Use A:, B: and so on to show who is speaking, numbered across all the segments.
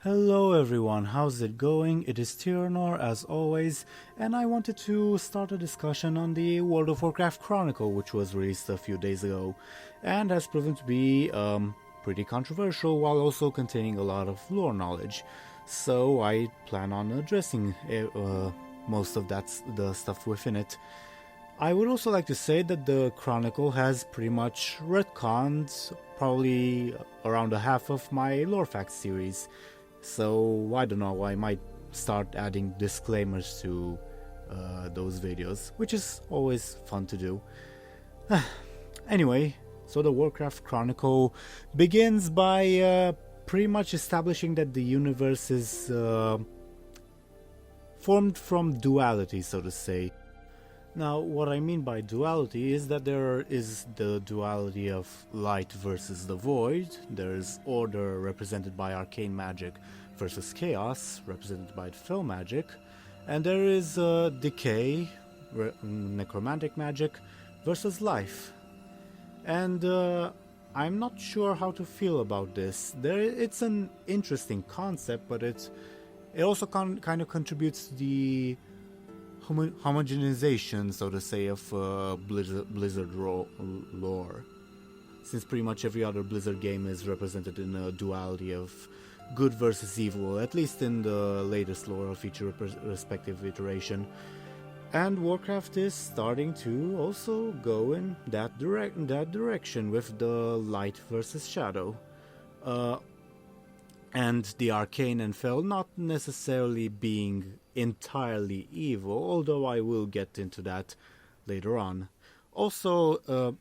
A: Hello everyone, how's it going? It is Tyrannor as always, and I wanted to start a discussion on the World of Warcraft Chronicle, which was released a few days ago, and has proven to be pretty controversial while also containing a lot of lore knowledge. So I plan on addressing most of the stuff within it. I would also like to say that the Chronicle has pretty much retconned probably around a half of my lore facts series. So I don't know, I might start adding disclaimers to those videos, which is always fun to do. Anyway, so the Warcraft Chronicle begins by pretty much establishing that the universe is formed from duality, so to say. Now, what I mean by duality is that there is the duality of light versus the void, there's order represented by arcane magic versus chaos represented by fell magic, and there is decay, necromantic magic versus life. And I'm not sure how to feel about this. It's an interesting concept, but it also kind of contributes to the homogenization, so to say, of Blizzard lore, since pretty much every other Blizzard game is represented in a duality of good versus evil, at least in the latest lore of each respective iteration. And Warcraft is starting to also go in that direction with the light versus shadow. And the arcane and fell not necessarily being entirely evil, although I will get into that later on. Also,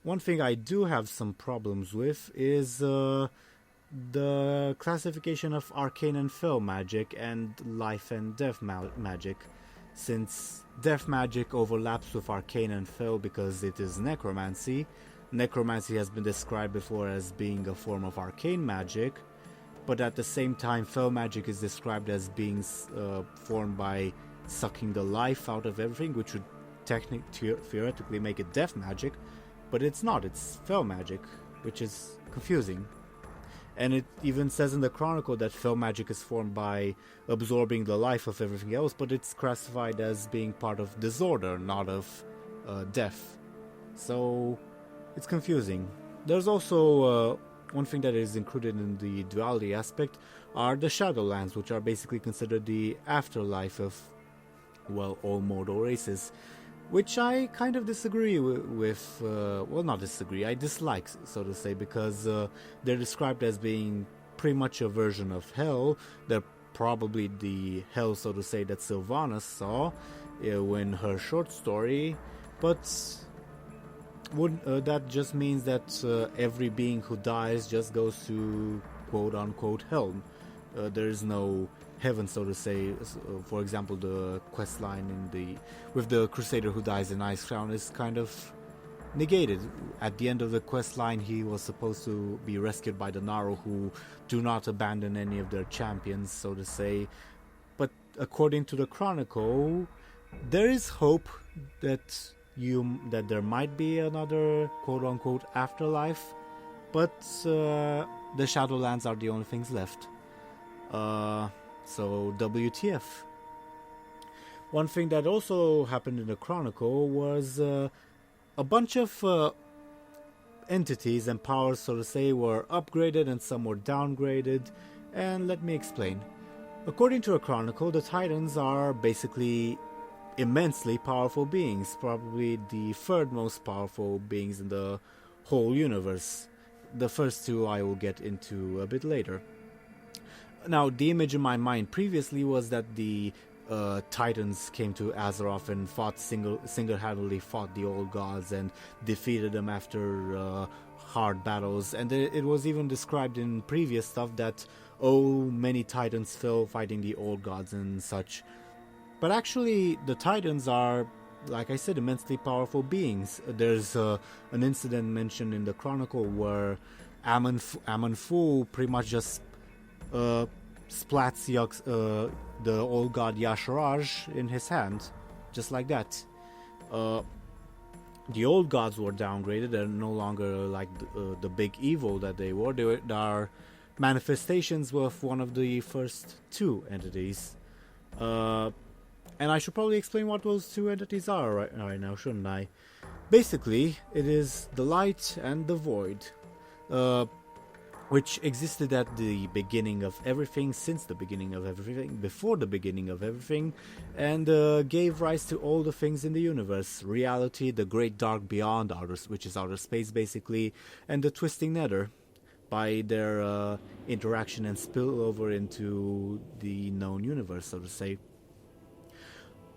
A: one thing I do have some problems with is the classification of arcane and fell magic and life and death magic, since death magic overlaps with arcane and fell because it is necromancy. Necromancy has been described before as being a form of arcane magic, but at the same time fell magic is described as being formed by sucking the life out of everything, which would theoretically make it death magic, but it's not, it's fell magic, which is confusing. And it even says in the Chronicle that fell magic is formed by absorbing the life of everything else, but it's classified as being part of disorder, not of death. So it's confusing. There's also one thing that is included in the duality aspect are the Shadowlands, which are basically considered the afterlife of, well, all mortal races, which I kind of disagree with, well, not disagree, I dislike, so to say, because they're described as being pretty much a version of hell. They're probably the hell, so to say, that Sylvanas saw in her short story, but that just means that every being who dies just goes to quote-unquote hell. There is no heaven, so to say. For example, the quest line with the Crusader who dies in Icecrown is kind of negated. At the end of the quest line, he was supposed to be rescued by the Naro, who do not abandon any of their champions, so to say. But according to the Chronicle, there is hope that there might be another quote-unquote afterlife, but the Shadowlands are the only things left. So WTF. One thing that also happened in the Chronicle was a bunch of entities and powers, so to say, were upgraded and some were downgraded, and let me explain. According to a Chronicle, the Titans are basically immensely powerful beings, probably the third most powerful beings in the whole universe. The first two I will get into a bit later. Now, the image in my mind previously was that the Titans came to Azeroth and single-handedly fought the old gods and defeated them after hard battles, and it was even described in previous stuff that, many Titans fell fighting the old gods and such. But actually, the Titans are, like I said, immensely powerful beings. There's an incident mentioned in the Chronicle where Aman'thul pretty much just splats the old god Yogg-Saron in his hand, just like that. The old gods were downgraded. They're no longer like the big evil that they were. They are manifestations of one of the first two entities. And I should probably explain what those two entities are right now, shouldn't I? Basically, it is the light and the void, which existed at the beginning of everything, since the beginning of everything, before the beginning of everything, and gave rise to all the things in the universe. Reality, the great dark beyond, which is outer space basically, and the twisting nether, by their interaction and spillover into the known universe, so to say.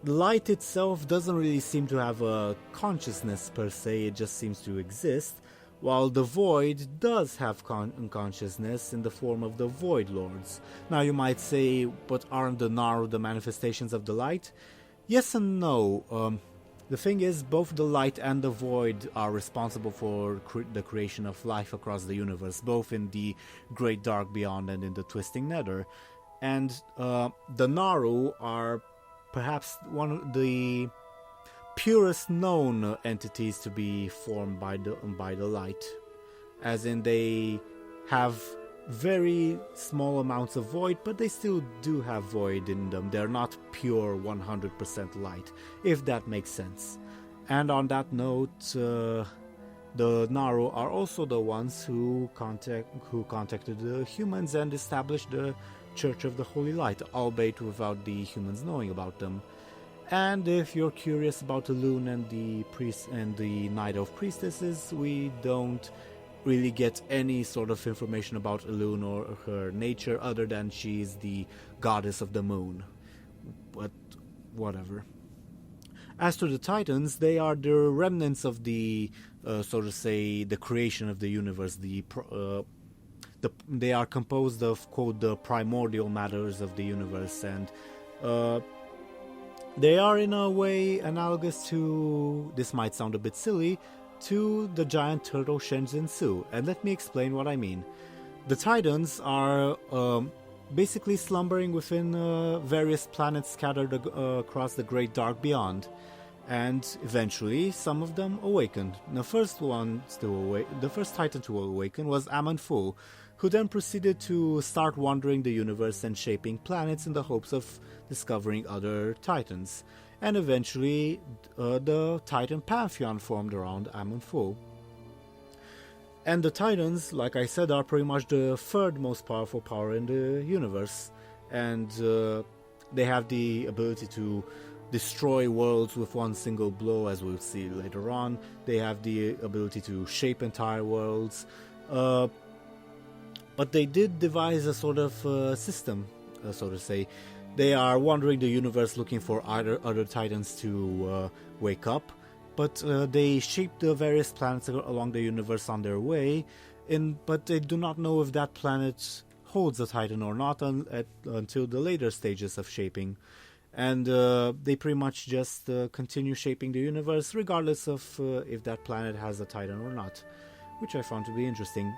A: The light itself doesn't really seem to have a consciousness per se, it just seems to exist, while the void does have consciousness in the form of the Void Lords. Now you might say, but aren't the Naru the manifestations of the light? Yes and no. The thing is, both the light and the void are responsible for the creation of life across the universe, both in the great dark beyond and in the twisting nether. And the Naru are perhaps one of the purest known entities to be formed by the light, as in they have very small amounts of void, but they still do have void in them. They're not pure 100% light, if that makes sense. And on that note, the Naru are also the ones who contacted the humans and established the Church of the Holy Light, albeit without the humans knowing about them. And if you're curious about the Loon and the priest and the Night Elf priestesses, we don't really get any sort of information about Elune or her nature other than she's the goddess of the moon. But whatever. As to the Titans, they are the remnants of the, so to say, the creation of the universe. They are composed of, quote, the primordial matters of the universe, and they are in a way analogous to, this might sound a bit silly, to the giant turtle Shenzhen Su, and let me explain what I mean. The Titans are basically slumbering within various planets scattered across the great dark beyond, and eventually some of them awakened. The first Titan to awaken was Aman'thul, who then proceeded to start wandering the universe and shaping planets in the hopes of discovering other Titans. And eventually the Titan Pantheon formed around Aman'thul. And the Titans, like I said, are pretty much the third most powerful power in the universe. And they have the ability to destroy worlds with one single blow, as we'll see later on. They have the ability to shape entire worlds. But they did devise a sort of system, so to say. They are wandering the universe looking for other Titans to wake up, but they shape the various planets along the universe on their way, but they do not know if that planet holds a Titan or not until the later stages of shaping. And they pretty much just continue shaping the universe regardless of if that planet has a Titan or not, which I found to be interesting.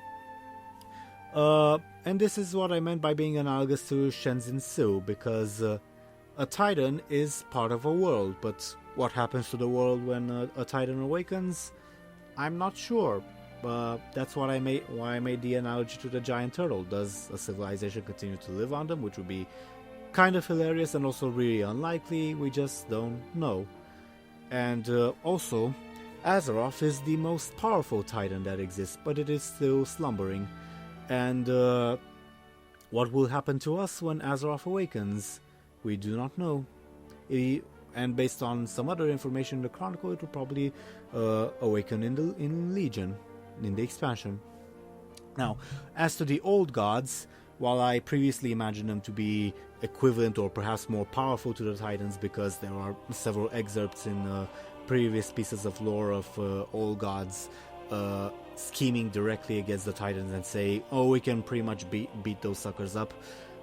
A: And this is what I meant by being analogous to Shenzhen Su, because a Titan is part of a world, but what happens to the world when a Titan awakens? I'm not sure. That's why I made the analogy to the giant turtle. Does a civilization continue to live on them, which would be kind of hilarious and also really unlikely? We just don't know. And also, Azeroth is the most powerful Titan that exists, but it is still slumbering. And what will happen to us when Azeroth awakens? We do not know. And based on some other information in the Chronicle, it will probably awaken in Legion, in the expansion. Now, as to the old gods, while I previously imagined them to be equivalent or perhaps more powerful to the Titans, because there are several excerpts in previous pieces of lore of old gods scheming directly against the Titans and say, oh, we can pretty much beat those suckers up.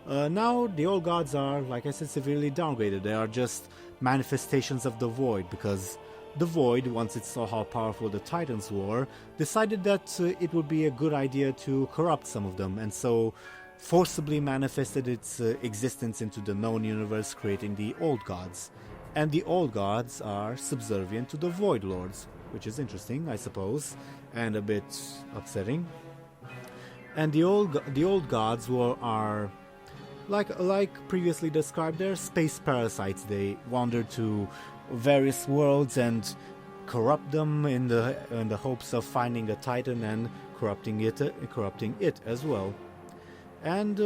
A: Now the old gods are, like I said, severely downgraded. They are just manifestations of the Void, because the Void, once it saw how powerful the Titans were, decided that it would be a good idea to corrupt some of them, and so forcibly manifested its existence into the known universe, creating the old gods. And the old gods are subservient to the Void Lords, which is interesting, I suppose, and a bit upsetting. And the old gods are like previously described. They're space parasites. They wander to various worlds and corrupt them in the hopes of finding a titan and corrupting it as well. And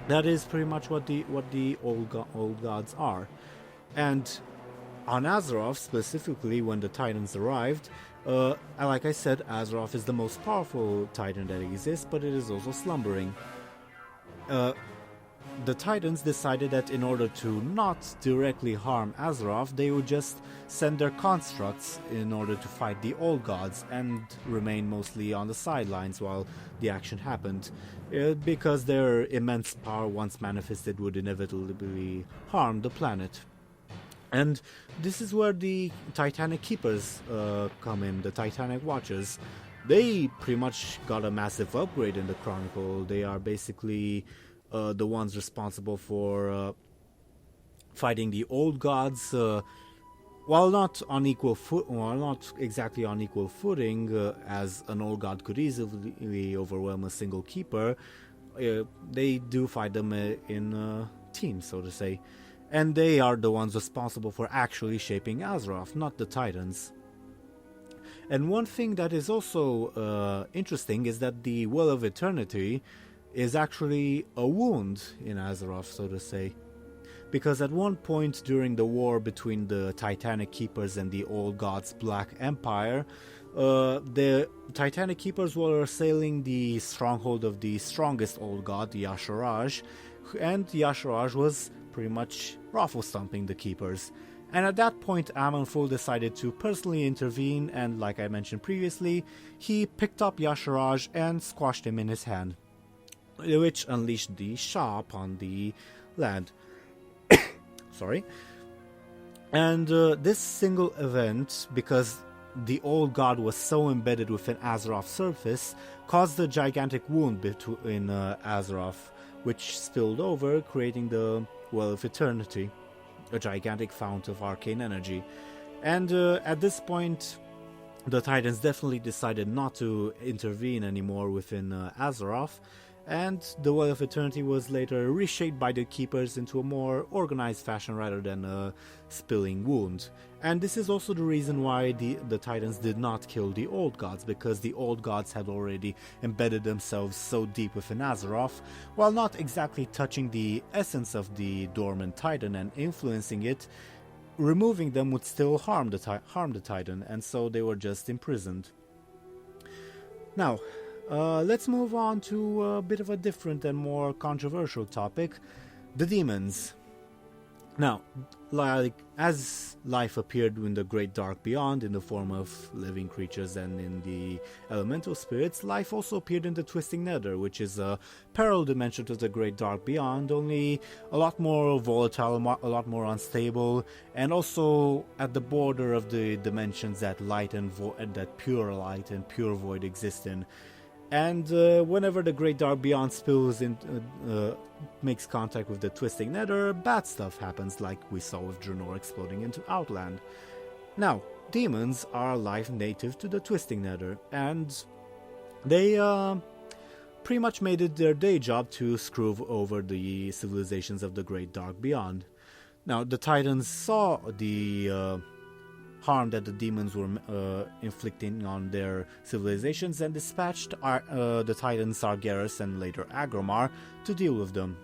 A: that is pretty much what the old gods are. And on Azeroth specifically, when the titans arrived, like I said, Azeroth is the most powerful titan that exists, but it is also slumbering. The titans decided that in order to not directly harm Azeroth, they would just send their constructs in order to fight the old gods and remain mostly on the sidelines while the action happened, because their immense power, once manifested, would inevitably harm the planet. And this is where the Titanic Keepers come in, the Titanic Watchers. They pretty much got a massive upgrade in the Chronicle. They are basically the ones responsible for fighting the old gods, while not exactly on equal footing, as an old god could easily overwhelm a single keeper. They do fight them in teams, so to say. And they are the ones responsible for actually shaping Azeroth, not the Titans. And one thing that is also interesting is that the Well of Eternity is actually a wound in Azeroth, so to say. Because at one point during the war between the Titanic Keepers and the Old Gods' Black Empire, the Titanic Keepers were assailing the stronghold of the strongest Old God, Yogg-Saron, and Yogg-Saron was pretty much raffle-stomping the Keepers. And at that point, Aman'thul decided to personally intervene, and like I mentioned previously, he picked up Yogg-Saron and squashed him in his hand, which unleashed the Shah upon the land. Sorry. And this single event, because the old god was so embedded within Azeroth's surface, caused a gigantic wound in Azeroth, which spilled over, creating the Well of Eternity, a gigantic fount of arcane energy. And at this point, the Titans definitely decided not to intervene anymore within Azeroth, and the Well of Eternity was later reshaped by the Keepers into a more organized fashion rather than a spilling wound. And this is also the reason why the Titans did not kill the Old Gods, because the Old Gods had already embedded themselves so deep within Azeroth, while not exactly touching the essence of the dormant Titan and influencing it. Removing them would still harm the Titan, and so they were just imprisoned. Now, let's move on to a bit of a different and more controversial topic, the demons. Now, like as life appeared in the Great Dark Beyond in the form of living creatures and in the elemental spirits, life also appeared in the Twisting Nether, which is a parallel dimension to the Great Dark Beyond, only a lot more volatile, a lot more unstable, and also at the border of the dimensions that light and that pure light and pure void exist in. And whenever the Great Dark Beyond spills in, makes contact with the Twisting Nether, bad stuff happens, like we saw with Draenor exploding into Outland. Now, demons are life native to the Twisting Nether, and they pretty much made it their day job to screw over the civilizations of the Great Dark Beyond. Now, the Titans saw the harm that the demons were inflicting on their civilizations and dispatched the Titans Sargeras and later Agromar to deal with them.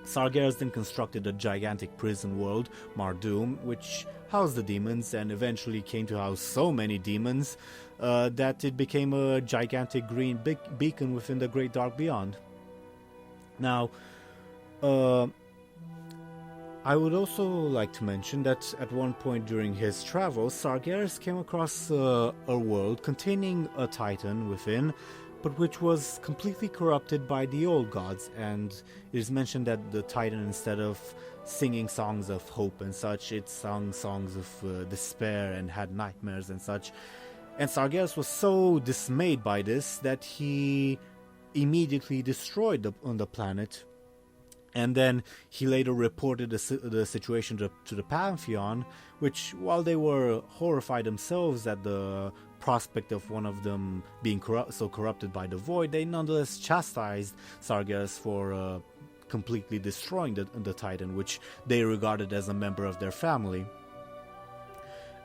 A: Sargeras then constructed a gigantic prison world, Mardum, which housed the demons and eventually came to house so many demons that it became a gigantic green beacon within the Great Dark Beyond. Now, I would also like to mention that at one point during his travels, Sargeras came across a world containing a titan within, but which was completely corrupted by the old gods, and it is mentioned that the titan, instead of singing songs of hope and such, it sang songs of despair and had nightmares and such. And Sargeras was so dismayed by this that he immediately destroyed the planet. And then he later reported the situation to the Pantheon, which, while they were horrified themselves at the prospect of one of them being corrupted by the void, they nonetheless chastised Sargeras for completely destroying the Titan, which they regarded as a member of their family.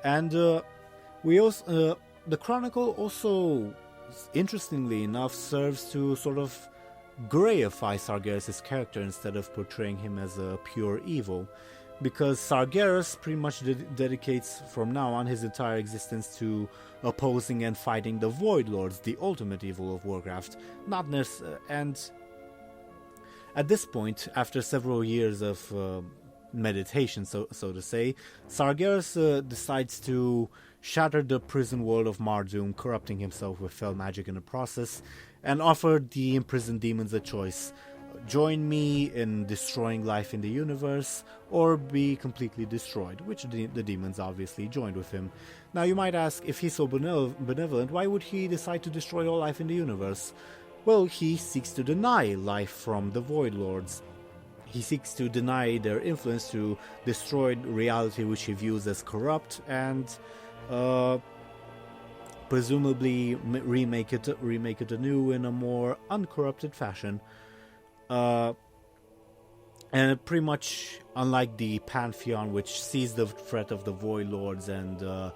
A: And we also the Chronicle also, interestingly enough, serves to sort of greyify Sargeras' character instead of portraying him as a pure evil, because Sargeras pretty much dedicates from now on his entire existence to opposing and fighting the Void Lords, the ultimate evil of Warcraft. And at this point, after several years of meditation, so to say, Sargeras decides to shatter the prison world of Mardoom, corrupting himself with fell magic in the process, and offered the imprisoned demons a choice: join me in destroying life in the universe, or be completely destroyed, which the demons obviously joined with him. Now you might ask, if he's so benevolent, why would he decide to destroy all life in the universe? Well, he seeks to deny life from the Void Lords. He seeks to deny their influence, to destroy reality which he views as corrupt, and presumably remake it anew in a more uncorrupted fashion. And pretty much unlike the Pantheon, which sees the threat of the Void Lords and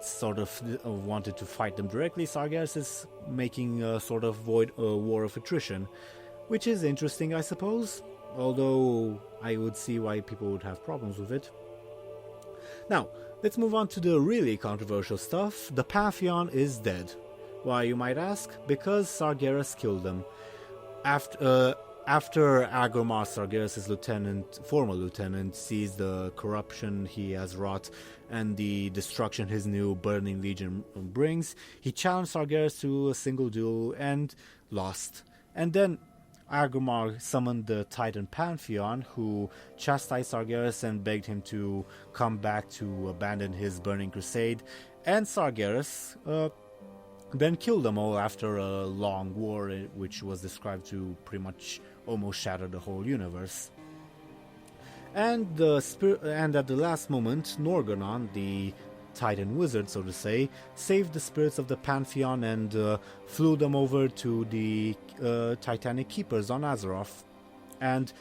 A: sort of wanted to fight them directly, Sargeras is making a sort of war of attrition, which is interesting, I suppose, although I would see why people would have problems with it. Now, let's move on to the really controversial stuff. The Pantheon is dead. Why, you might ask? Because Sargeras killed them. After Aegwynn, Sargeras' former lieutenant, sees the corruption he has wrought and the destruction his new Burning Legion brings, he challenged Sargeras to a single duel and lost. And then Aegwynn summoned the Titan Pantheon, who chastised Sargeras and begged him to come back to abandon his burning crusade, and Sargeras then killed them all after a long war, which was described to pretty much almost shatter the whole universe. And at the last moment, Norgornon, the Titan wizard, so to say, saved the spirits of the Pantheon and flew them over to the Titanic keepers on Azeroth. And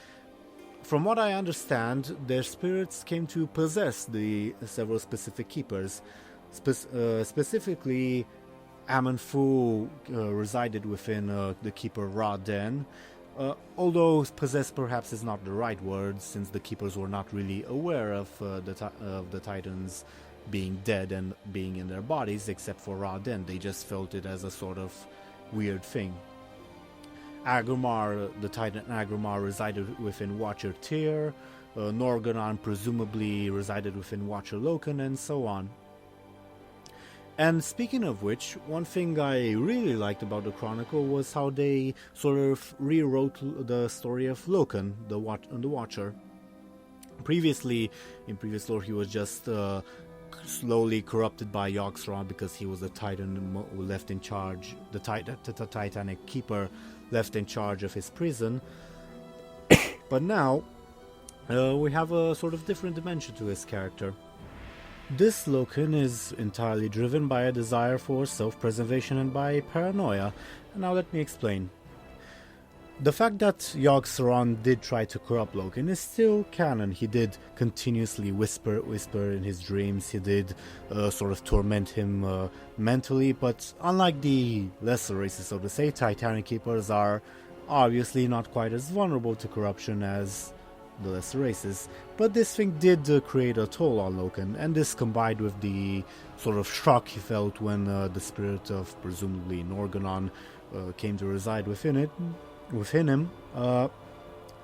A: from what I understand, their spirits came to possess the several specific keepers. Specifically, Aman'thul resided within the keeper Ra Den, although possessed perhaps is not the right word, since the keepers were not really aware of the Titans being dead and being in their bodies, except for Ra Den. They just felt it as a sort of weird thing. The Titan Aegwynn resided within Watcher Tyr, Norgornon presumably resided within Watcher Loken, and so on. And speaking of which, one thing I really liked about the Chronicle was how they sort of rewrote the story of Loken, the Watcher. Previously, in previous lore, he was just slowly corrupted by Yogg-Saron because he was a Titan left in charge, the Titanic Keeper left in charge of his prison. But now, we have a sort of different dimension to his character. This Loken is entirely driven by a desire for self-preservation and by paranoia. Now let me explain. The fact that Yogg-Saron did try to corrupt Loken is still canon. He did continuously whisper in his dreams. He did sort of torment him mentally, but unlike the lesser races, so to say, Titanic Keepers are obviously not quite as vulnerable to corruption as the lesser races. But this thing did create a toll on Loken, and this combined with the sort of shock he felt when the spirit of presumably Norgornon came to reside within him,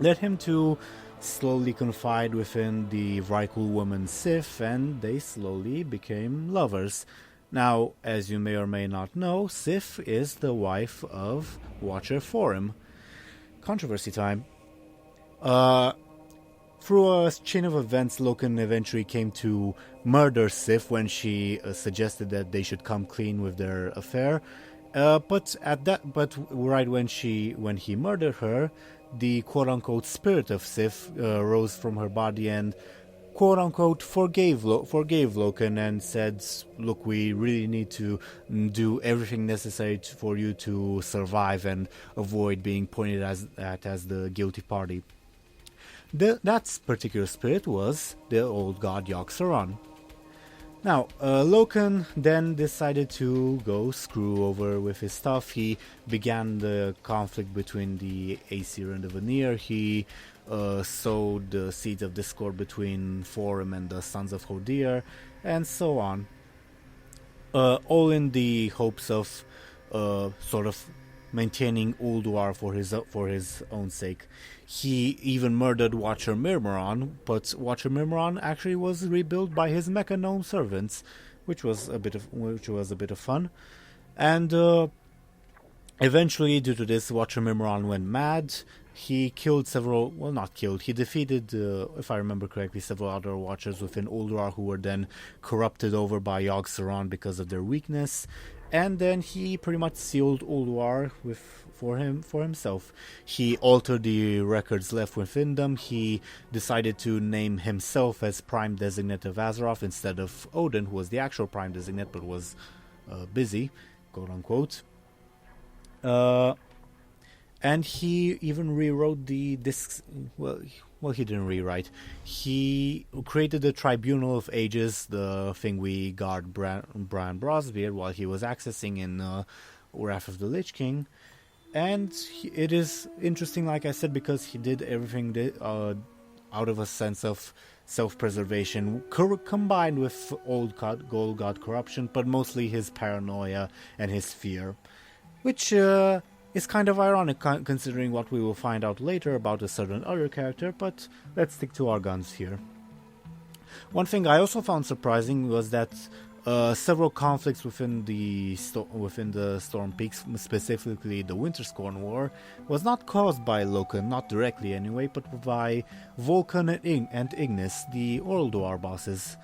A: led him to slowly confide within the Vrykul woman Sif, and they slowly became lovers. Now, as you may or may not know, Sif is the wife of Watcher Forum. Controversy time. Through a chain of events, Loken eventually came to murder Sif when she suggested that they should come clean with their affair. But right when he murdered her, the quote-unquote spirit of Sif rose from her body and quote-unquote forgave Loken and said, look, we really need to do everything necessary for you to survive and avoid being pointed at as the guilty party. That particular spirit was the old god Yogg-Saron. Now, Loken then decided to go screw over with his stuff. He began the conflict between the Aesir and the Vanir. He sowed the seeds of discord between Forum and the Sons of Hodir, and so on. All in the hopes of sort of maintaining Ulduar for his own sake. He even murdered Watcher Myrmoron, but Watcher Myrmoron actually was rebuilt by his mecha gnome servants, which was a bit of fun. And eventually, due to this, Watcher Myrmoron went mad. He killed he defeated, if I remember correctly, several other Watchers within Ulduar who were then corrupted over by Yogg-Saron because of their weakness. And then he pretty much sealed Ulduar for himself. He altered the records left within them. He decided to name himself as Prime Designate of Azeroth instead of Odin, who was the actual Prime Designate but was busy, quote unquote. And he even rewrote the discs. Well, he didn't rewrite. He created the Tribunal of Ages, the thing we guard Brian Brosbeard while he was accessing in Wrath of the Lich King. And it is interesting, like I said, because he did everything out of a sense of self-preservation, combined with old gold god corruption, but mostly his paranoia and his fear, which is kind of ironic considering what we will find out later about a certain other character, but let's stick to our guns here. One thing I also found surprising was that several conflicts within the Storm Peaks, specifically the Winterscorn War, was not caused by Loken, not directly anyway, but by Vulcan and Ignis, the Ulduar bosses.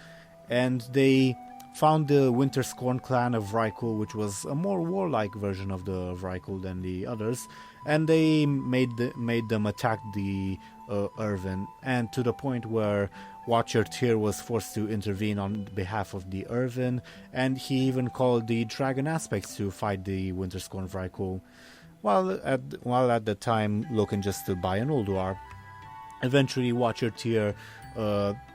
A: And they found the Winterscorn clan of Vrykul, which was a more warlike version of the Vrykul than the others, and they made them attack the Irvin, and to the point where Watcher Tyr was forced to intervene on behalf of the Irvin, and he even called the Dragon Aspects to fight the Winterscorn Vrykul, while at the time Loken just stood by an Ulduar. Eventually Watcher Tyr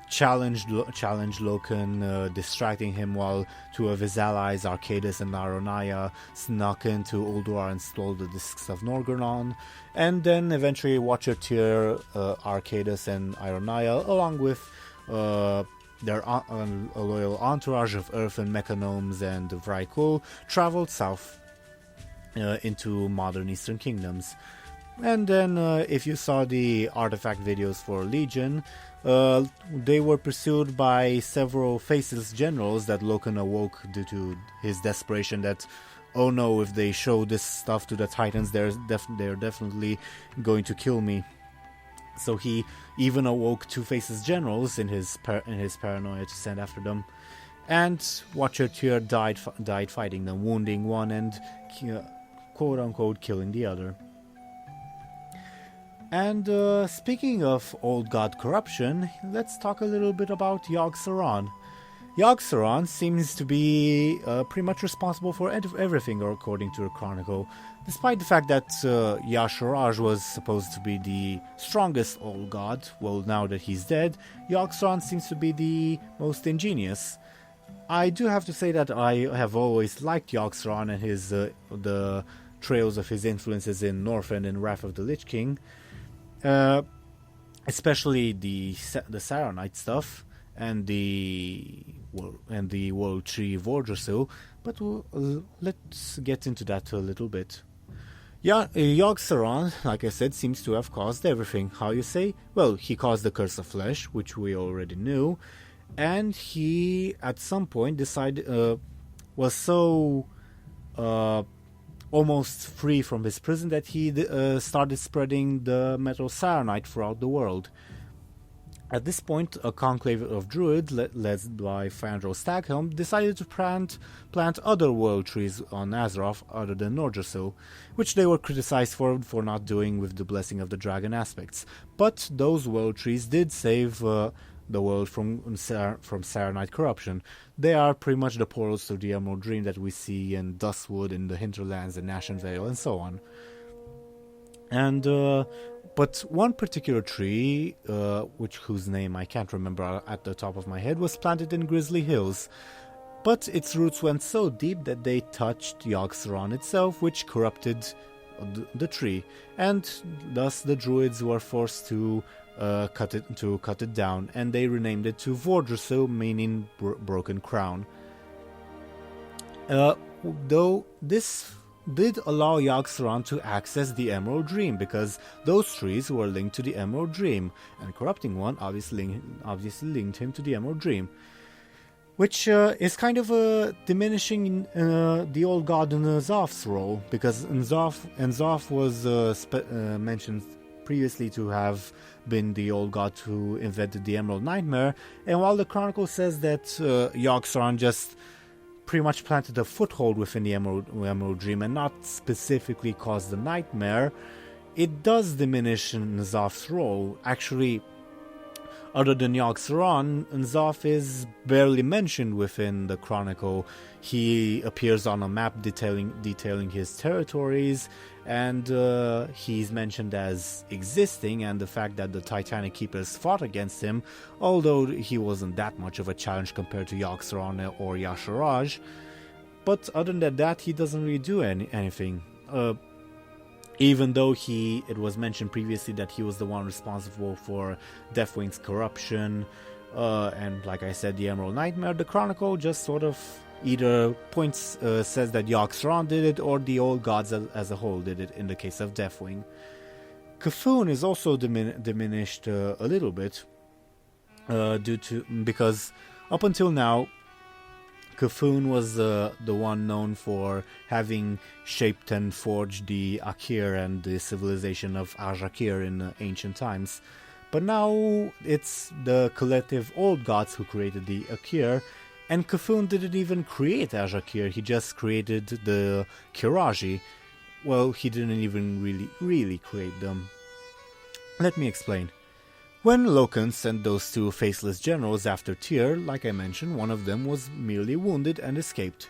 A: challenged Loken, distracting him while two of his allies, Arcadus and Aronaya, snuck into Ulduar and stole the discs of Norgornon. And then eventually Watcher Tyr, Arcadus and Aronaya, along with their a loyal entourage of Earth and Mechanomes and Vrykul, traveled south into modern Eastern Kingdoms. And then if you saw the artifact videos for Legion, they were pursued by several faceless generals that Loken awoke due to his desperation that, oh no, if they show this stuff to the Titans, they're definitely going to kill me. So he even awoke two faceless generals in his paranoia to send after them. And Watcher Tyr died fighting them, wounding one and quote-unquote killing the other. And speaking of old god corruption, let's talk a little bit about Yogg-Saron. Yogg-Saron seems to be pretty much responsible for everything according to the Chronicle. Despite the fact that Y'Shaarj was supposed to be the strongest old god, well, now that he's dead, Yogg-Saron seems to be the most ingenious. I do have to say that I have always liked Yogg-Saron and his the trails of his influences in Northrend and Wrath of the Lich King. Especially the Saronite stuff and the World Tree of Vordrasil, but let's get into that a little bit. Yogg-Saron, like I said, seems to have caused everything. How you say? Well, he caused the Curse of Flesh, which we already knew, and he at some point was so almost free from his prison that he started spreading the metal Saronite throughout the world. At this point, a conclave of druids, led by Fandral Staghelm, decided to plant other world trees on Azeroth other than Nordrasil, which they were criticized for not doing with the Blessing of the Dragon Aspects. But those world trees did save the world from Saronite corruption. They are pretty much the portals to the Emerald Dream that we see in Duskwood, in the Hinterlands, in Ashenvale, and so on. And but one particular tree, whose name I can't remember at the top of my head, was planted in Grizzly Hills. But its roots went so deep that they touched Yogg-Saron itself, which corrupted the tree, and thus the druids were forced to cut it down, and they renamed it to Vordrasil, meaning broken crown. Though this did allow Yogg-Saron to access the Emerald Dream, because those trees were linked to the Emerald Dream, and corrupting one obviously linked him to the Emerald Dream, which is kind of diminishing the old god N'Zoth's role, because N'Zoth was mentioned previously to have been the old god who invented the Emerald Nightmare, and while the Chronicle says that Yogg-Saron just pretty much planted a foothold within the Emerald Dream and not specifically caused the nightmare, it does diminish N'Zoth's role. Actually, other than Yogg-Saron, N'Zoth is barely mentioned within the Chronicle. He appears on a map detailing his territories, and he's mentioned as existing, and the fact that the Titanic Keepers fought against him, although he wasn't that much of a challenge compared to Yogg-Saron or Y'Shaarj. But other than that, he doesn't really do anything. Even though it was mentioned previously that he was the one responsible for Deathwing's corruption, and like I said, the Emerald Nightmare, the Chronicle just sort of either says that Yogg-Saron did it, or the old gods as a whole did it in the case of Deathwing. C'Thun is also diminished a little bit, because up until now, C'Thun was the one known for having shaped and forged the Akir and the civilization of Ajakir in ancient times. But now it's the collective old gods who created the Akir, and C'Thun didn't even create Ajakir, he just created the Kiraji. Well, he didn't even really create them. Let me explain. When Loken sent those two faceless generals after Tyr, like I mentioned, one of them was merely wounded and escaped.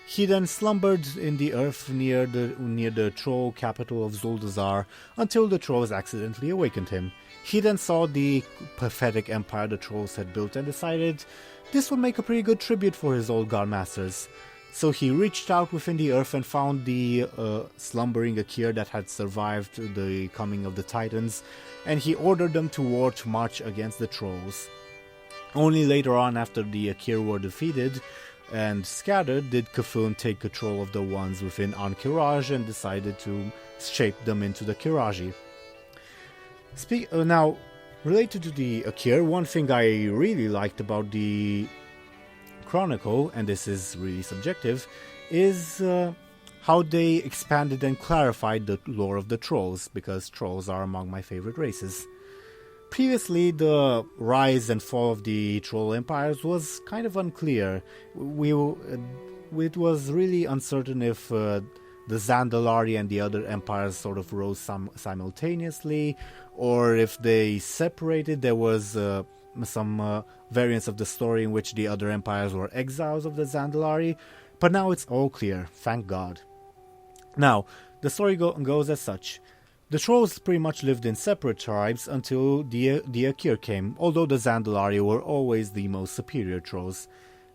A: He then slumbered in the earth near the troll capital of Zuldazar until the trolls accidentally awakened him. He then saw the pathetic empire the trolls had built and decided this would make a pretty good tribute for his old god masters. So he reached out within the earth and found the slumbering Akir that had survived the coming of the Titans, and he ordered them to march against the trolls. Only later on, after the Akir were defeated and scattered, did C'Thun take control of the ones within Ankiraj and decided to shape them into the Kiraji. Now, related to the Akir, one thing I really liked about the Chronicle, and this is really subjective, is how they expanded and clarified the lore of the trolls, because trolls are among my favorite races. Previously, the rise and fall of the troll empires was kind of unclear. It was really uncertain if the Zandalari and the other empires sort of rose simultaneously, or if they separated. There was some variants of the story in which the other empires were exiles of the Zandalari, but now it's all clear, thank God. Now, the story goes as such. The trolls pretty much lived in separate tribes until the Akir came, although the Zandalari were always the most superior trolls.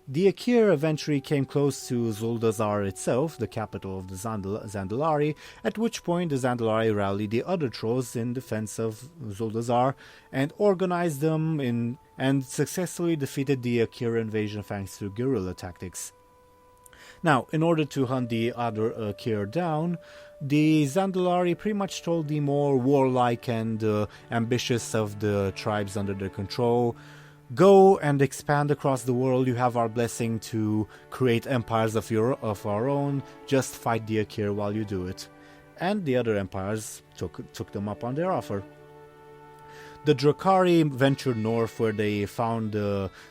A: The Akir eventually came close to Zuldazar itself, the capital of the Zandalari, at which point the Zandalari rallied the other trolls in defense of Zuldazar and organized them and successfully defeated the Akir invasion thanks to guerrilla tactics. Now, in order to hunt the other Akir down, the Zandalari pretty much told the more warlike and ambitious of the tribes under their control, go and expand across the world, you have our blessing to create empires of our own, just fight the Akir while you do it. And the other empires took them up on their offer. The Drakari ventured north where they found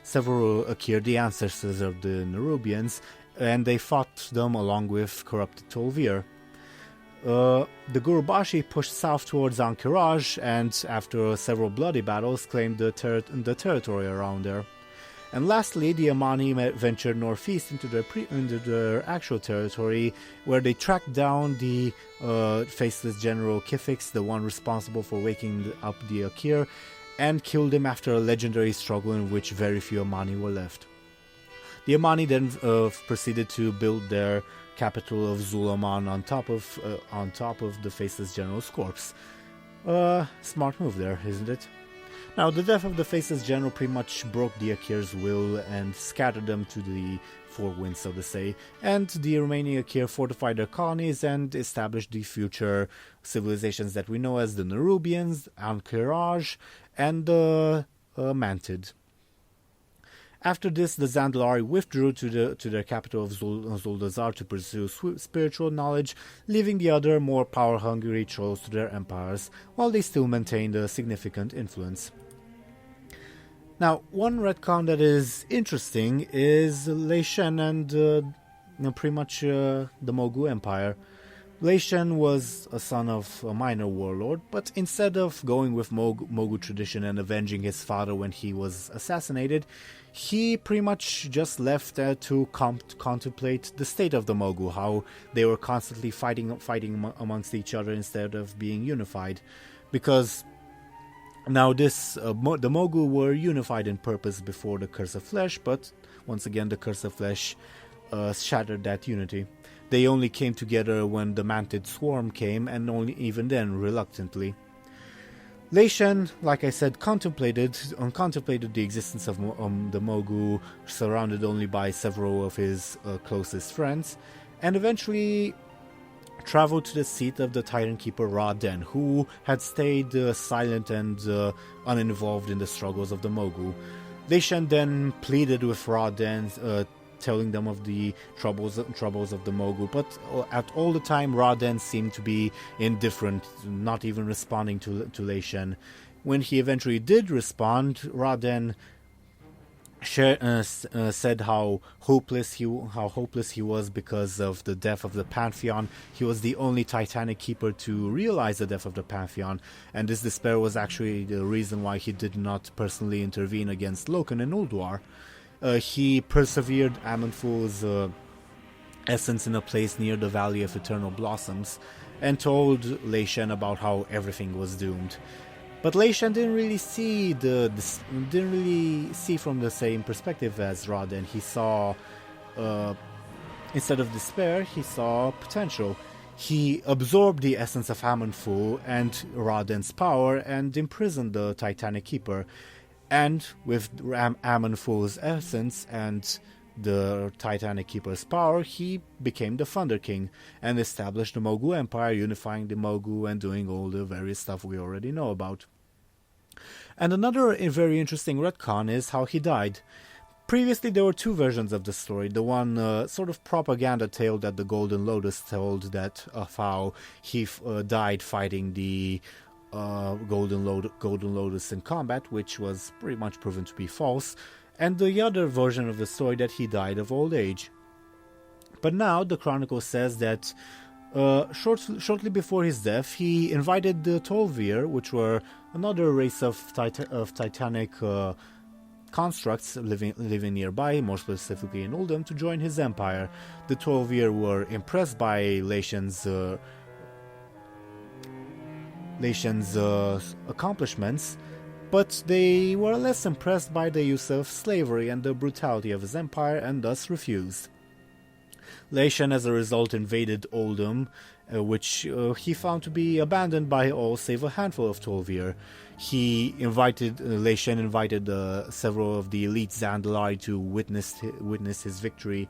A: several Akir, the ancestors of the Nerubians, and they fought them along with corrupted Tol'vir. The Gurubashi pushed south towards Ankiraj and, after several bloody battles, claimed the territory around there. And lastly, the Amani ventured northeast into their actual territory, where they tracked down the faceless General Kifix, the one responsible for waking up the Akir, and killed him after a legendary struggle in which very few Amani were left. The Amani then proceeded to build their capital of Zulaman on top of the faceless General's corpse. Smart move there, isn't it? Now, the death of the Faceless General pretty much broke the Akir's will and scattered them to the four winds, so to say, and the remaining Akir fortified their colonies and established the future civilizations that we know as the Nerubians, Ankiraj, and the Mantid. After this, the Zandalari withdrew to their capital of Zuldazar to pursue spiritual knowledge, leaving the other, more power-hungry trolls to their empires, while they still maintained a significant influence. Now, one retcon that is interesting is Lei Shen and pretty much the Mogu Empire. Lei Shen was a son of a minor warlord, but instead of going with Mogu tradition and avenging his father when he was assassinated, he pretty much just left to contemplate the state of the Mogu, how they were constantly fighting amongst each other instead of being unified. Because now the Mogu were unified in purpose before the Curse of Flesh, but once again the Curse of Flesh shattered that unity. They only came together when the Mantid Swarm came, and only even then reluctantly. Lei Shen, like I said, contemplated the existence of the Mogu, surrounded only by several of his closest friends, and eventually traveled to the seat of the Titan Keeper Ra Den, who had stayed silent and uninvolved in the struggles of the Mogu. Lei Shen then pleaded with Ra Den, telling them of the troubles of the Mogu, but at all the time Ra Den seemed to be indifferent, not even responding to Lei Shen. When he eventually did respond, Ra Den said how hopeless he was because of the death of the Pantheon. He was the only Titanic keeper to realize the death of the Pantheon, and this despair was actually the reason why he did not personally intervene against Loken and Ulduar. He persevered Aman'thul's essence in a place near the Valley of Eternal Blossoms, and told Lei Shen about how everything was doomed. But Lei Shen didn't really see from the same perspective as Ra Den. He saw, instead of despair, he saw potential. He absorbed the essence of Aman'thul and Ra Den's power and imprisoned the Titanic Keeper. And with Aman'thul's essence and the Titanic Keeper's power, he became the Thunder King and established the Mogu Empire, unifying the Mogu and doing all the various stuff we already know about. And another very interesting retcon is how he died. Previously there were two versions of the story. The one sort of propaganda tale that the Golden Lotus told, that of how he died fighting the Golden Lotus in combat, which was pretty much proven to be false, and the other version of the story that he died of old age. But now the Chronicle says that shortly before his death, he invited the Tol'vir, which were another race of Titanic constructs living nearby, more specifically in Uldum, to join his empire. The Tol'vir were impressed by Lei Shen's accomplishments, but they were less impressed by the use of slavery and the brutality of his empire, and thus refused. Lei Shen, as a result, invaded Uldum, which he found to be abandoned by all save a handful of Tol'vir. Lei Shen invited several of the elite Zandalari to witness his victory,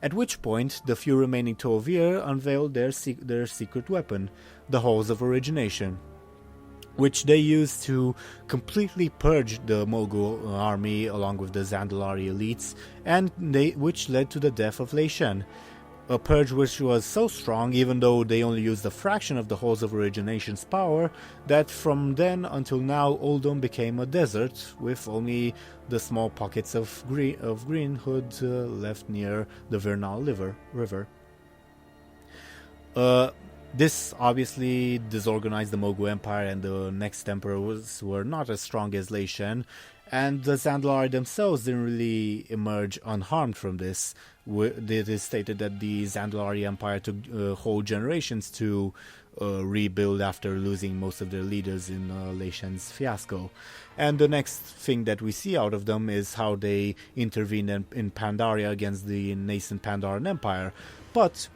A: at which point the few remaining Tol'vir unveiled their secret weapon, the Halls of Origination, which they used to completely purge the Mogu army along with the Zandalari elites, and which led to the death of Lei Shen. A purge which was so strong, even though they only used a fraction of the Halls of Origination's power, that from then until now Uldum became a desert, with only the small pockets of greenhood left near the Vernal River. This obviously disorganized the Mogu Empire, and the next emperors were not as strong as Lei Shen, and the Zandalari themselves didn't really emerge unharmed from this. It is stated that the Zandalari Empire took whole generations to rebuild after losing most of their leaders in Lei Shen's fiasco. And the next thing that we see out of them is how they intervened in Pandaria against the nascent Pandaren Empire. But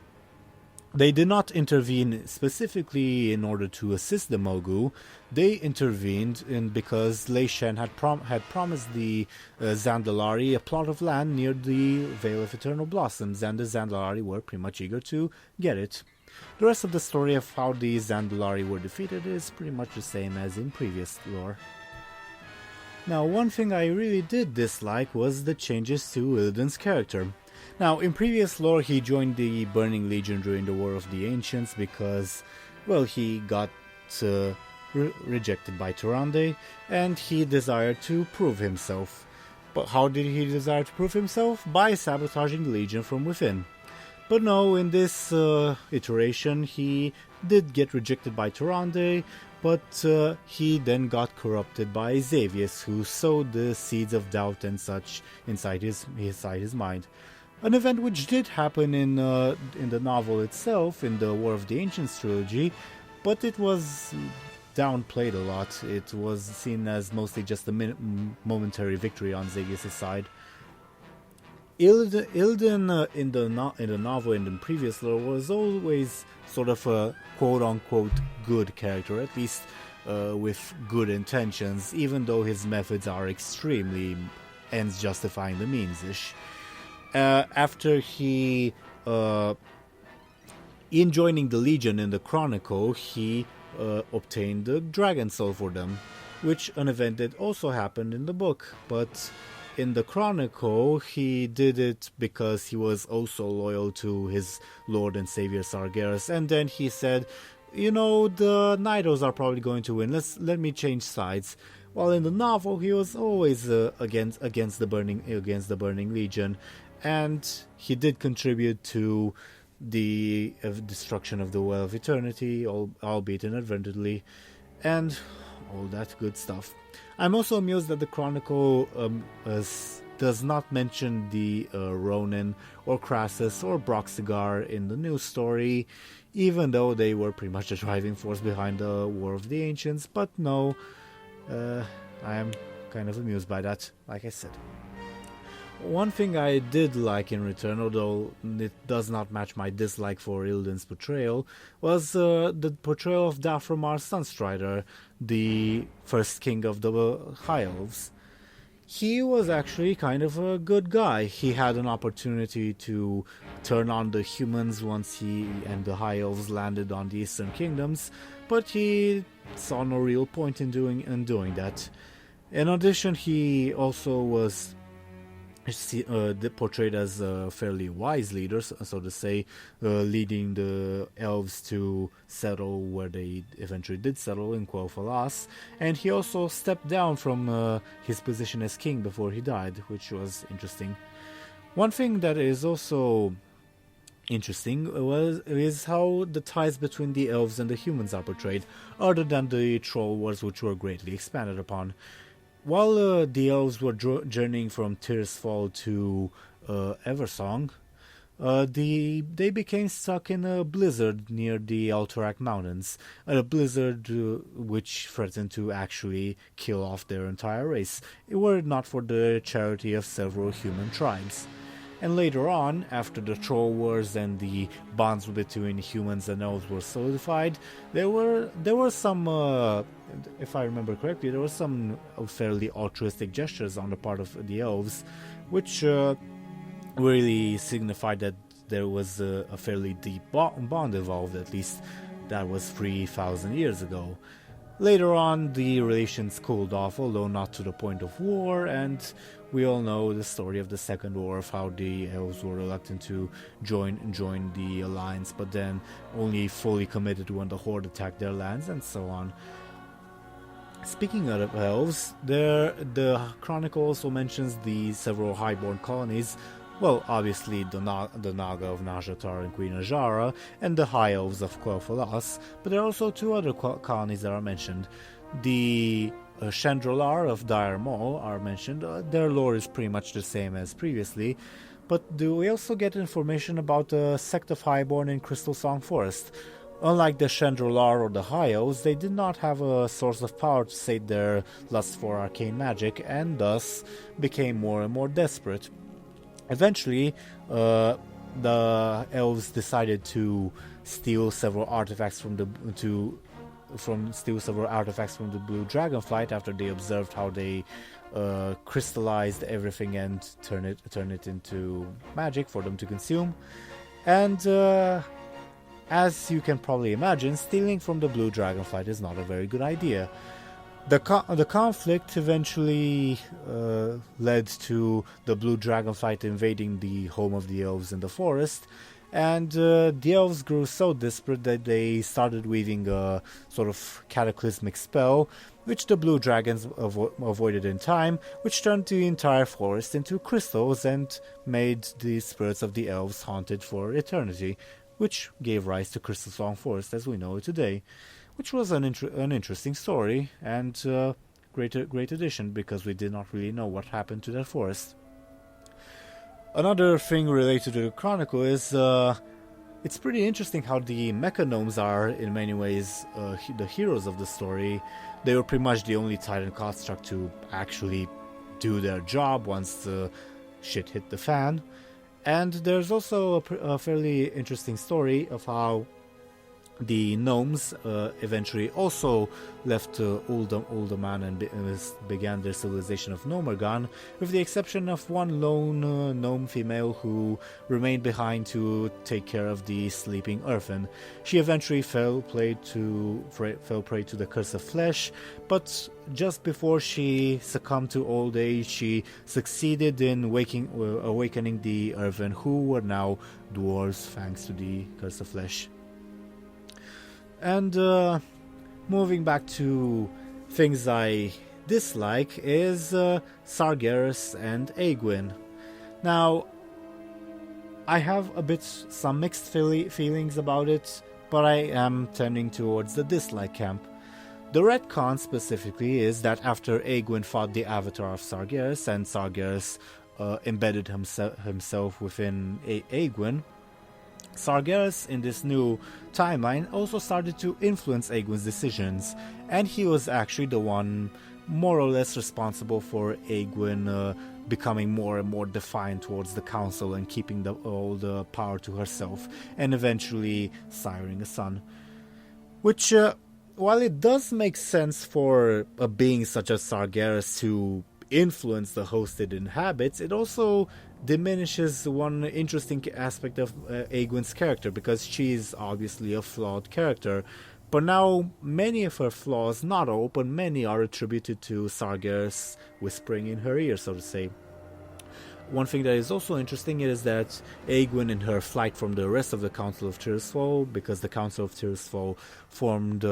A: they did not intervene specifically in order to assist the Mogu. They intervened because Lei Shen had promised the Zandalari a plot of land near the Vale of Eternal Blossoms, and the Zandalari were pretty much eager to get it. The rest of the story of how the Zandalari were defeated is pretty much the same as in previous lore. Now, one thing I really did dislike was the changes to Illidan's character. Now, in previous lore, he joined the Burning Legion during the War of the Ancients because, well, he got rejected by Tyrande, and he desired to prove himself. But how did he desire to prove himself? By sabotaging the Legion from within. But no, in this iteration, he did get rejected by Tyrande, but he then got corrupted by Xavius, who sowed the seeds of doubt and such inside his mind. An event which did happen in the novel itself, in the War of the Ancients trilogy, but it was downplayed a lot. It was seen as mostly just a momentary victory on Xavius' side. Illidan in the novel and in previous lore was always sort of a quote-unquote good character, at least with good intentions, even though his methods are extremely ends justifying the means-ish. After he, in joining the Legion in the Chronicle, he obtained the Dragon Soul for them, which an event that also happened in the book, but in the Chronicle, he did it because he was also loyal to his Lord and Savior Sargeras, and then he said, you know, the Nidos are probably going to win, let me change sides. While in the novel, he was always against the Burning Legion, and he did contribute to the destruction of the Well of Eternity, albeit inadvertently, and all that good stuff. I'm also amused that the Chronicle does not mention the Ronin or Crassus or Broxigar in the new story, even though they were pretty much the driving force behind the War of the Ancients. But no, I am kind of amused by that, like I said. One thing I did like in return, although it does not match my dislike for Illidan's portrayal, was the portrayal of Daframar Sunstrider, the first king of the High Elves. He was actually kind of a good guy. He had an opportunity to turn on the humans once he and the High Elves landed on the Eastern Kingdoms, but he saw no real point in doing that. In addition, he also was portrayed as a fairly wise leader, so to say, leading the elves to settle where they eventually did settle in Quel'Thalas, and he also stepped down from his position as king before he died, which was interesting. One thing that is also interesting is how the ties between the elves and the humans are portrayed, other than the troll wars, which were greatly expanded upon. While the elves were journeying from Tirisfal to Eversong, they became stuck in a blizzard near the Alterac Mountains, a blizzard which threatened to actually kill off their entire race, were it not for the charity of several human tribes. And later on, after the Troll Wars and the bonds between humans and elves were solidified, there were some, if I remember correctly, there were some fairly altruistic gestures on the part of the elves, which really signified that there was a fairly deep bond involved. At least that was 3,000 years ago. Later on, the relations cooled off, although not to the point of war, and we all know the story of the Second War, of how the elves were reluctant to join the alliance, but then only fully committed when the Horde attacked their lands, and so on. Speaking of elves, the Chronicle also mentions the several highborn colonies, Well, obviously the Naga of Nazjatar and Queen Azshara, and the High Elves of Quel'Thalas, but there are also two other colonies that are mentioned. The Chandrolar of Dire Maul are mentioned. Their lore is pretty much the same as previously, but do we also get information about the sect of Highborn in Crystal Song Forest? Unlike the Chandrolar or the High Elves, they did not have a source of power to sate their lust for arcane magic, and thus became more and more desperate. Eventually, the elves decided to steal several artifacts from the Blue Dragonflight after they observed how they crystallized everything and turn it into magic for them to consume. And as you can probably imagine, stealing from the Blue Dragonflight is not a very good idea. The conflict eventually led to the Blue Dragonflight invading the home of the elves in the forest, and the elves grew so desperate that they started weaving a sort of cataclysmic spell, which the blue dragons avoided in time, which turned the entire forest into crystals and made the spirits of the elves haunted for eternity, which gave rise to Crystal Song Forest as we know it today, which was an interesting story and great addition, because we did not really know what happened to that forest. Another thing related to the Chronicle is it's pretty interesting how the Mechagnomes are in many ways the heroes of the story. They were pretty much the only Titan construct to actually do their job once the shit hit the fan. And there's also a fairly interesting story of how the gnomes eventually also left Uldaman and began their civilization of Nomergan, with the exception of one lone gnome female who remained behind to take care of the sleeping Earthen. She eventually fell prey to the curse of flesh, but just before she succumbed to old age, she succeeded in awakening the Earthen, who were now dwarves thanks to the curse of flesh. And moving back to things I dislike is Sargeras and Aegwynn. Now, I have some mixed feelings about it, but I am tending towards the dislike camp. The retcon specifically is that after Aegwynn fought the avatar of Sargeras and Sargeras embedded himself within Aegwynn, Sargeras in this new timeline also started to influence Aegwynn's decisions, and he was actually the one more or less responsible for Aegwynn becoming more and more defiant towards the council and keeping all the power to herself, and eventually siring a son. Which, while it does make sense for a being such as Sargeras to influence the host it inhabits, it also diminishes one interesting aspect of Aegwynn's character, because she's obviously a flawed character, but now many of her flaws, not all, but many, are attributed to Sargeras whispering in her ear, so to say. One thing that is also interesting is that Aegwynn, in her flight from the rest of the Council of Tirisfal, because the Council of Tirisfal formed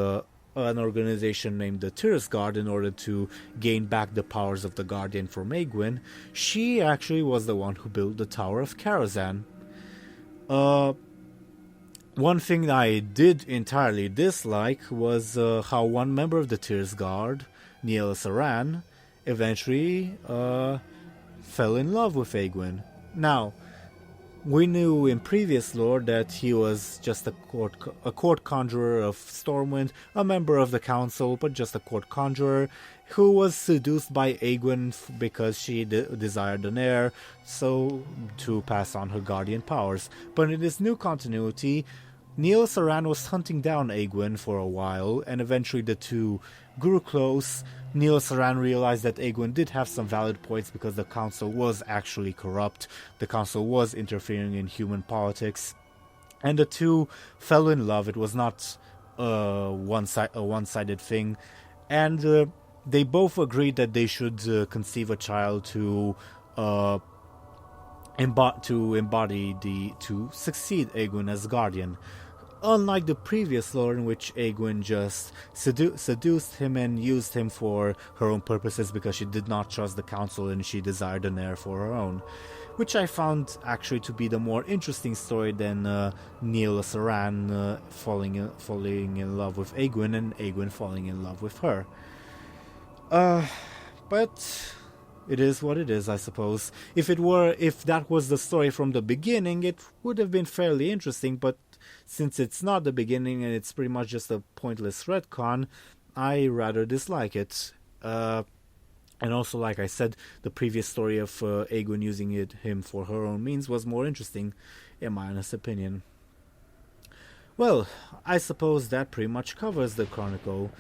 A: an organization named the Tiris Guard in order to gain back the powers of the Guardian from Aegwynn, she actually was the one who built the Tower of Karazhan. One thing I did entirely dislike was how one member of the Tiris Guard, Yogg-Saron, eventually fell in love with Aegwynn. Now, we knew in previous lore that he was just a court conjurer of Stormwind, a member of the council, but just a court conjurer, who was seduced by Aegwynn because she desired an heir, so to pass on her guardian powers. But in this new continuity, Yogg-Saron was hunting down Aegwynn for a while, and eventually the two grew close. Yogg-Saron realized that Aegwynn did have some valid points because the council was actually corrupt, the council was interfering in human politics, and the two fell in love. It was not a one-sided thing, and they both agreed that they should conceive a child to succeed Aegwynn as guardian. Unlike the previous lore in which Aegwynn just seduced him and used him for her own purposes because she did not trust the council and she desired an heir for her own, which I found actually to be the more interesting story than Lei Shen falling in love with Aegwynn and Aegwynn falling in love with her. But it is what it is, I suppose. If that was the story from the beginning, it would have been fairly interesting, but since it's not the beginning and it's pretty much just a pointless retcon, I rather dislike it. And also, like I said, the previous story of Aegwynn using him for her own means was more interesting, in my honest opinion. Well, I suppose that pretty much covers the Chronicle.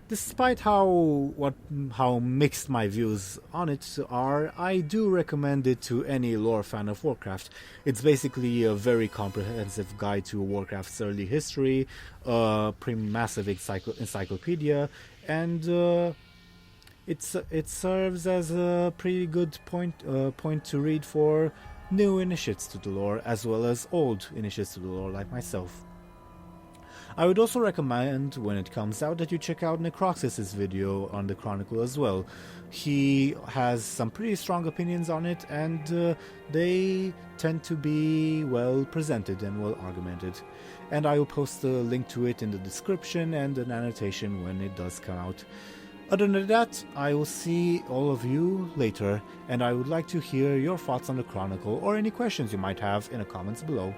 A: Despite how mixed my views on it are, I do recommend it to any lore fan of Warcraft. It's basically a very comprehensive guide to Warcraft's early history, a pretty massive encyclopedia, and it serves as a pretty good point to read for new initiates to the lore, as well as old initiates to the lore like myself. I would also recommend, when it comes out, that you check out Necroxys' video on the Chronicle as well. He has some pretty strong opinions on it, and they tend to be well presented and well argumented. And I will post a link to it in the description and an annotation when it does come out. Other than that, I will see all of you later, and I would like to hear your thoughts on the Chronicle or any questions you might have in the comments below.